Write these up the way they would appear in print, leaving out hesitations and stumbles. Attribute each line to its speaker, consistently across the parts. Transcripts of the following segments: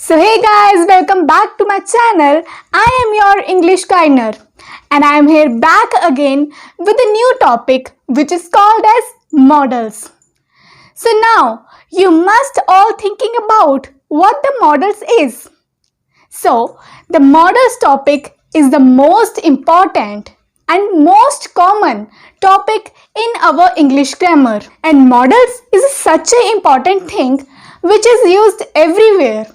Speaker 1: So hey guys, welcome back to my channel. I am your English Guidener and I am here back again with a new topic which is called as models. So now you must all thinking about what the models is. So the models topic is the most important and most common topic in our English grammar, and models is such an important thing which is used everywhere.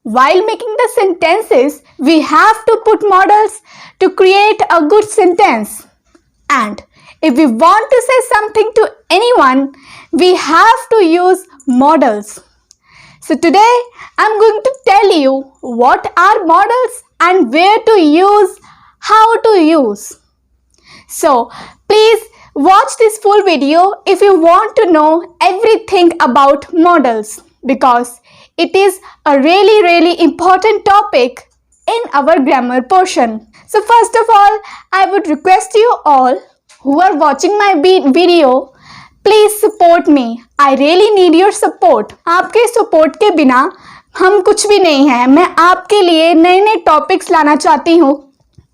Speaker 1: While making the sentences, we have to put models to create a good sentence. And if we want to say something to anyone, we have to use models. So today, I'm going to tell you what are models and where to use, how to use. So please watch this full video if you want to know everything about models, because it is a really important topic in our grammar portion. So first of all, I would request you all who are watching my video, please support me. I really need your support. आपके support के बिना हम कुछ भी नहीं है. मैं आपके लिए नए टॉपिक्स लाना चाहती हूँ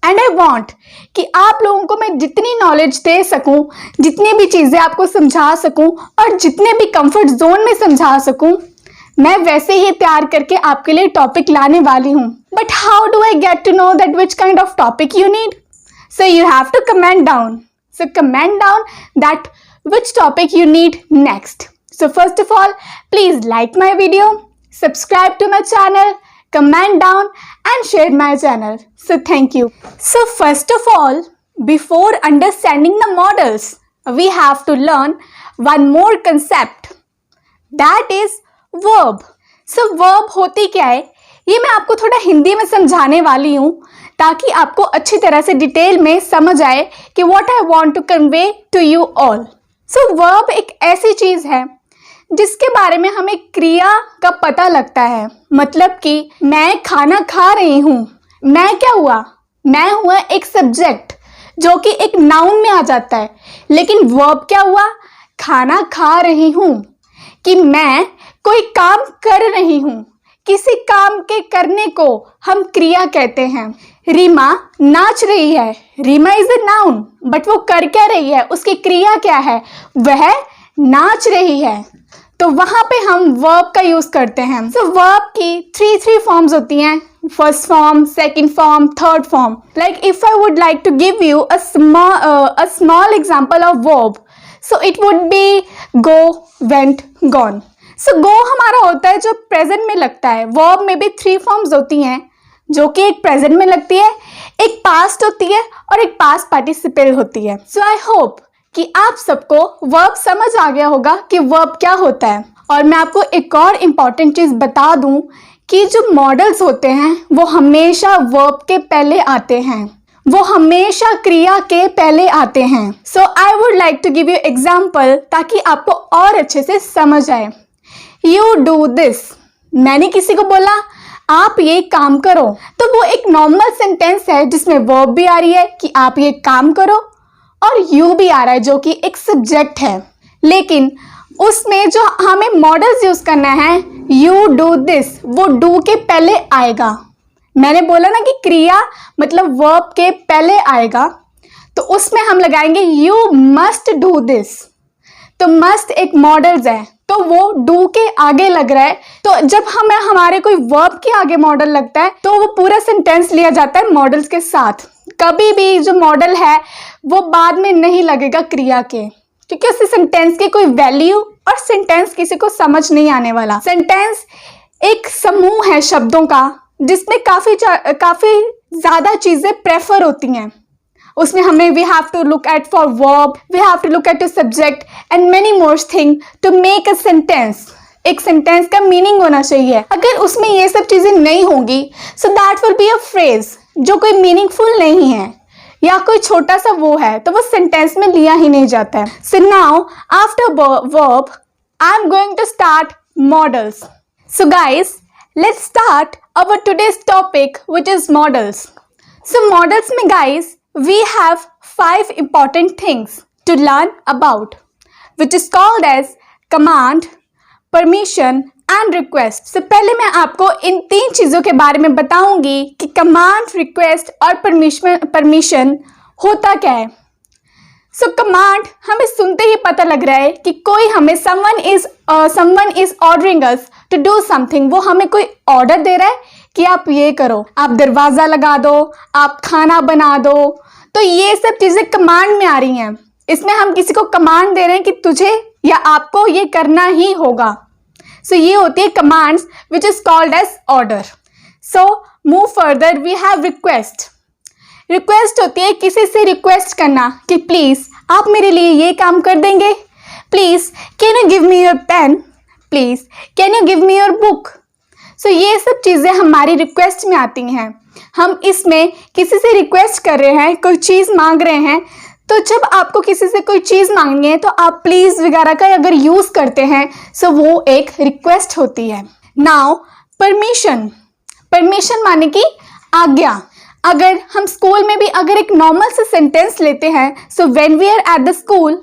Speaker 1: एंड आई वॉन्ट कि आप लोगों को मैं जितनी नॉलेज दे सकूं, जितनी भी चीज़ें आपको समझा सकूं और जितने भी कंफर्ट जोन में समझा सकूं, मैं वैसे ही तैयार करके आपके लिए टॉपिक लाने वाली हूँ. But how do I get to know that which kind of topic you need? So you have to comment down. So comment down that which topic you need next. So first of all, please like my video, subscribe to my channel, comment down and share my channel. So thank you. So first of all, before understanding the models, we have to learn one more concept, that is verb. So verb होती क्या है, ये मैं आपको थोड़ा हिंदी में समझाने वाली हूँ ताकि आपको अच्छी तरह से डिटेल में समझ आए कि what I want to convey to you all. So verb एक ऐसी चीज़ है जिसके बारे में हमें क्रिया का पता लगता है. मतलब कि मैं खाना खा रही हूँ, मैं क्या हुआ, मैं हुआ एक सब्जेक्ट जो कि एक नाउन में आ जाता है. लेकिन वर्ब क्या हुआ, खाना खा रही हूँ. कि मैं कोई काम कर रही हूँ, किसी काम के करने को हम क्रिया कहते हैं. रीमा नाच रही है, Reema is a noun, but वो कर क्या रही है, उसकी क्रिया क्या है, वह नाच रही है. तो वहाँ पे हम वर्ब का यूज करते हैं. सो वर्ब की थ्री फॉर्म्स होती हैं, first form, second form, third form. Like if I would like to give you a small example of verb, so it would be go, went, gone. So go हमारा होता है जो present में लगता है. Verb में भी थ्री फॉर्म्स होती हैं जो कि एक प्रेजेंट में लगती है, एक पास्ट होती है और एक पास्ट पार्टिसिपल होती है. सो आई होप कि आप सबको वर्ब समझ आ गया होगा कि वर्ब क्या होता है. और मैं आपको एक और इम्पॉर्टेंट चीज़ बता दूं कि जो मॉडल्स होते हैं वो हमेशा वर्ब के पहले आते हैं, वो हमेशा क्रिया के पहले आते हैं. So I would like to give you example ताकि आपको और अच्छे से समझ आए. यू डू दिस, मैंने किसी को बोला आप ये काम करो, तो वो एक नॉर्मल सेंटेंस है जिसमें वर्ब भी आ रही है कि आप ये काम करो और यू भी आ रहा है जो कि एक सब्जेक्ट है. लेकिन उसमें जो हमें मॉडल्स यूज करना है, यू डू दिस, वो डू के पहले आएगा. मैंने बोला ना कि क्रिया मतलब वर्ब के पहले आएगा, तो उसमें हम लगाएंगे यू मस्ट डू दिस. तो मस्ट एक मॉडल्स है, तो वो डू के आगे लग रहा है. तो जब हमें हमारे कोई वर्ब के आगे मॉडल लगता है तो वो पूरा सेंटेंस लिया जाता है मॉडल्स के साथ. कभी भी जो मॉडल है वो बाद में नहीं लगेगा क्रिया के, क्योंकि उससे सेंटेंस की कोई वैल्यू और सेंटेंस किसी को समझ नहीं आने वाला. सेंटेंस एक समूह है शब्दों का जिसमें काफ़ी ज़्यादा चीज़ें प्रेफर होती हैं. उसमें हमें we have to look at for verb, we have to look at a subject and many more thing to make a sentence. एक सेंटेंस का मीनिंग होना चाहिए. अगर उसमें ये सब चीज़ें नहीं होंगी, so that will be a phrase जो कोई मीनिंगफुल नहीं है या कोई छोटा सा वो है, तो वो सेंटेंस में लिया ही नहीं जाता है. So now after verb I am going to start models. So guys, let's start our today's topic which is models. So models में guys we have 5 important things to learn about, which is called as command, permission and request. से पहले मैं आपको इन तीन चीज़ों के बारे में बताऊंगी कि कमांड, रिक्वेस्ट और परमिशन होता क्या है। सो कमांड हमें सुनते ही पता लग रहा है कि कोई हमें someone is ordering us to do something. वो हमें कोई ऑर्डर दे रहा है कि आप ये करो, आप दरवाज़ा लगा दो, आप खाना बना दो। तो ये सब चीज़ें कमांड में आ रही हैं। इसमें हम किसी को कमांड दे रहे हैं कि तुझे या आपको ये करना ही होगा। सो ये होती है commands which is called as order. So move further, we have request. Request होती है किसी से रिक्वेस्ट करना कि प्लीज़ आप मेरे लिए ये काम कर देंगे, please can you give me your pen, please can you give me your book. So ये सब चीज़ें हमारी रिक्वेस्ट में आती हैं। हम इसमें किसी से रिक्वेस्ट कर रहे हैं, कोई चीज़ मांग रहे हैं। तो जब आपको किसी से कोई चीज़ मांगनी है तो आप प्लीज़ वगैरह का अगर यूज़ करते हैं सो वो एक रिक्वेस्ट होती है। नाउ परमिशन, परमिशन माने कि आज्ञा। अगर हम स्कूल में भी अगर एक नॉर्मल से सेंटेंस लेते हैं, so when we are at the school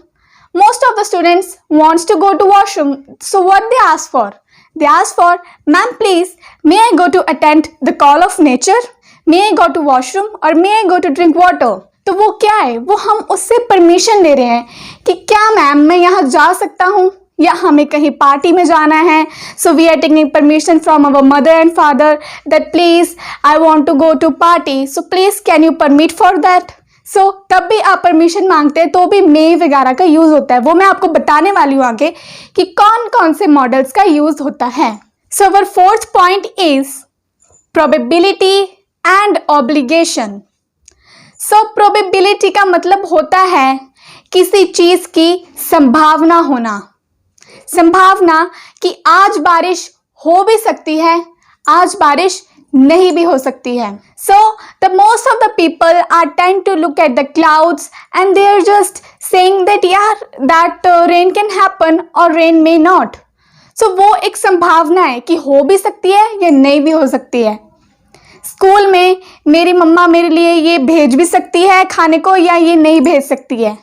Speaker 1: most of the students wants to go to washroom, so what they ask for, they ask for ma'am please may I go to attend the call of nature, may I go to washroom और may I go to drink water. तो वो क्या है, वो हम उससे permission ले रहे हैं कि क्या मैम मैं यहाँ जा सकता हूँ, या हमें कहीं पार्टी में जाना है। So we are taking permission from our mother and father that please I want to go to party, so please can you permit for that. So तब भी आप परमिशन मांगते हैं तो भी मे वगैरह का यूज होता है। वो मैं आपको बताने वाली हूँ आगे कि कौन कौन से मॉडल्स का यूज होता है। So our fourth point is probability and obligation. So probability का मतलब होता है किसी चीज की संभावना होना, संभावना कि आज बारिश हो भी सकती है, आज बारिश नहीं भी हो सकती है। So the most of the people are tend to look at the clouds and they are just saying that यार दैट रेन कैन हैपन और रेन मे नॉट। सो वो एक संभावना है कि हो भी सकती है या नहीं भी हो सकती है। स्कूल में मेरी मम्मा मेरे लिए ये भेज भी सकती है खाने को या ये नहीं भेज सकती है।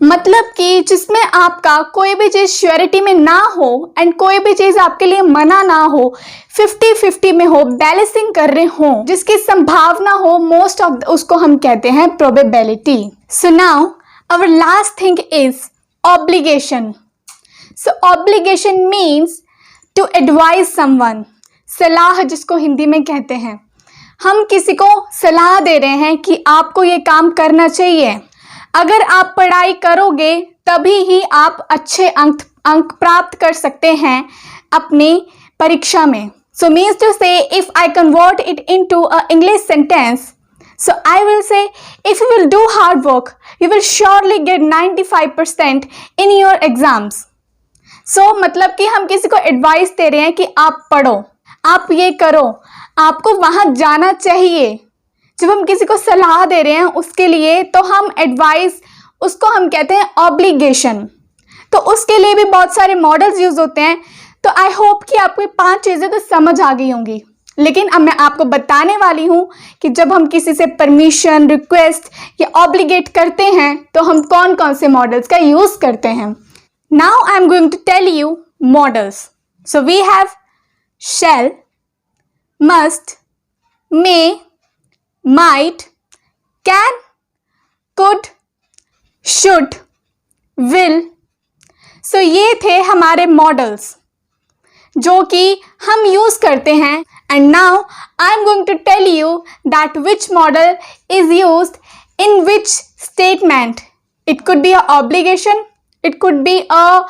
Speaker 1: मतलब कि जिसमें आपका कोई भी चीज़ श्योरिटी में ना हो एंड कोई भी चीज़ आपके लिए मना ना हो, 50-50 में हो, बैलेंसिंग कर रहे हो, जिसकी संभावना हो मोस्ट ऑफ, उसको हम कहते हैं probability. So now our last thing is obligation. So obligation means to advise someone, सलाह जिसको हिंदी में कहते हैं। हम किसी को सलाह दे रहे हैं कि आपको ये काम करना चाहिए, अगर आप पढ़ाई करोगे तभी ही आप अच्छे अंक प्राप्त कर सकते हैं अपनी परीक्षा में। So means to say if I convert it into a English sentence, so I will say if you will do hard work you will surely get 95% in your exams. So मतलब कि हम किसी को एडवाइस दे रहे हैं कि आप पढ़ो, आप ये करो, आपको वहाँ जाना चाहिए। जब हम किसी को सलाह दे रहे हैं उसके लिए तो हम एडवाइस, उसको हम कहते हैं ऑब्लिगेशन। तो उसके लिए भी बहुत सारे मॉडल्स यूज होते हैं। तो आई होप कि आपको 5 चीज़ें तो समझ आ गई होंगी। लेकिन अब मैं आपको बताने वाली हूँ कि जब हम किसी से परमिशन, रिक्वेस्ट या ऑब्लिगेट करते हैं तो हम कौन कौन से मॉडल्स का यूज करते हैं। Now I am going to tell you models. So we have shall, must, may, might, can, could, should, will। So ये थे हमारे मॉडल्स जो कि हम यूज करते हैं। And now I am going to tell you that which model is used in which statement. It could be a obligation, it could be a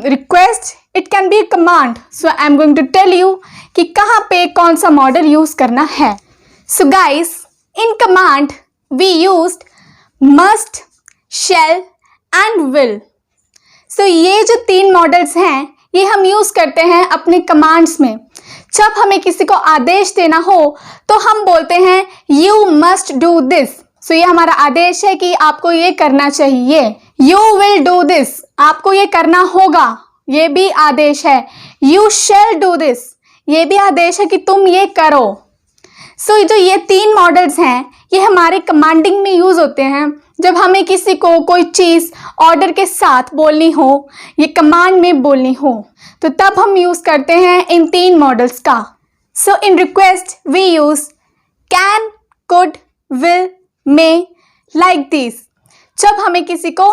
Speaker 1: request, it can be a command. So I am going to tell you कि कहाँ पे कौन सा model use करना है। So guys, in command we used must, shall and will। So ये जो 3 models हैं ये हम यूज करते हैं अपने कमांड्स में। जब हमें किसी को आदेश देना हो तो हम बोलते हैं you must do this। So ये हमारा आदेश है कि आपको ये करना चाहिए। You will do this, आपको ये करना होगा, ये भी आदेश है। You shall do this, ये भी आदेश है कि तुम ये करो। सो जो ये 3 मॉडल्स हैं ये हमारे कमांडिंग में यूज होते हैं। जब हमें किसी को कोई चीज़ ऑर्डर के साथ बोलनी हो या कमांड में बोलनी हो तो तब हम यूज़ करते हैं इन 3 मॉडल्स का। So in request we use can, could, will, may, like this. जब हमें किसी को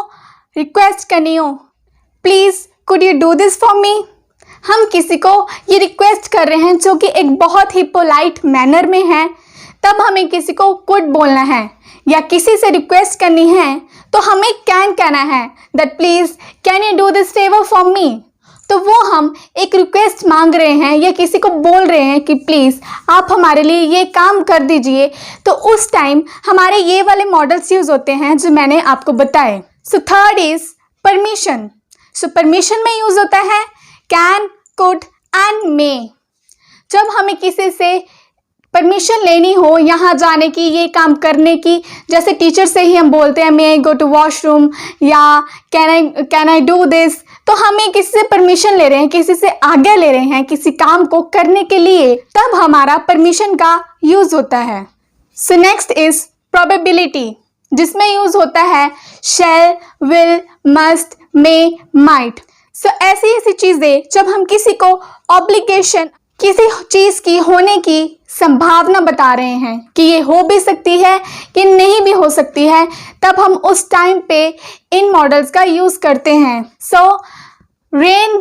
Speaker 1: रिक्वेस्ट करनी हो, please could you do this for me, हम किसी को ये रिक्वेस्ट कर रहे हैं जो कि एक बहुत ही पोलाइट मैनर में है, तब हमें किसी को कुड बोलना है। या किसी से रिक्वेस्ट करनी है तो हमें कैन कहना है, that please can you do this favour for me. तो वो हम एक रिक्वेस्ट मांग रहे हैं या किसी को बोल रहे हैं कि प्लीज़ आप हमारे लिए ये काम कर दीजिए, तो उस टाइम हमारे ये वाले मॉडल्स यूज़ होते हैं जो मैंने आपको बताए। So third is permission. So permission में यूज़ होता है कैन, कुड एंड मे। जब हमें किसी से परमिशन लेनी हो यहाँ जाने की, ये काम करने की, जैसे टीचर से ही हम बोलते हैं मे आई गो टू वॉशरूम या कैन आई डू दिस, तो हमें किसी से परमिशन ले रहे हैं, किसी से आज्ञा ले रहे हैं किसी काम को करने के लिए, तब हमारा परमिशन का यूज़ होता है। सो नेक्स्ट इज प्रोबेबिलिटी, जिसमें यूज़ होता है शैल, विल, मस्ट, मे, माइट। सो ऐसी ऐसी चीज़ें जब हम किसी को ऑब्लिगेशन, किसी चीज़ की होने की संभावना बता रहे हैं कि ये हो भी सकती है कि नहीं भी हो सकती है, तब हम उस टाइम पे इन मॉडल्स का यूज़ करते हैं। सो रेन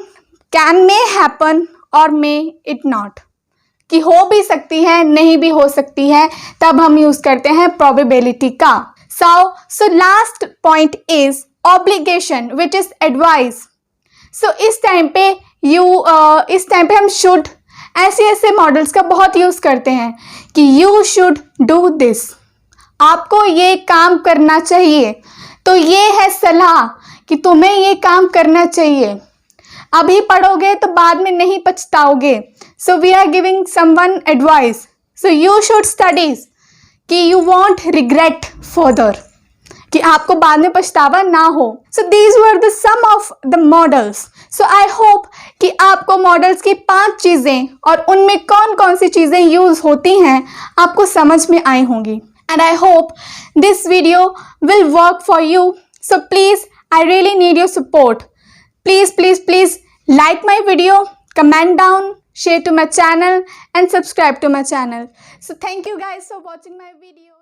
Speaker 1: कैन मे हैपन और मे इट नॉट, कि हो भी सकती है नहीं भी हो सकती है, तब हम यूज़ करते हैं प्रोबेबिलिटी का। So last point is obligation which is advice. So इस टाइम पे हम शुड, ऐसे ऐसे मॉडल्स का बहुत यूज़ करते हैं कि यू शुड डू दिस, आपको ये काम करना चाहिए, तो ये है सलाह कि तुम्हें ये काम करना चाहिए, अभी पढ़ोगे तो बाद में नहीं पछताओगे। So we are giving someone advice. So you should studies, कि यू वॉन्ट रिग्रेट फर्दर, कि आपको बाद में पछतावा ना हो। So these were the some of the models. So I hope कि आपको मॉडल्स की 5 चीज़ें और उनमें कौन कौन सी चीज़ें यूज़ होती हैं आपको समझ में आई होंगी। And I hope this video will work for you. So please I really need your support. Please, please, please like my video, comment down, share to my channel and subscribe to my channel. So thank you guys for watching my video.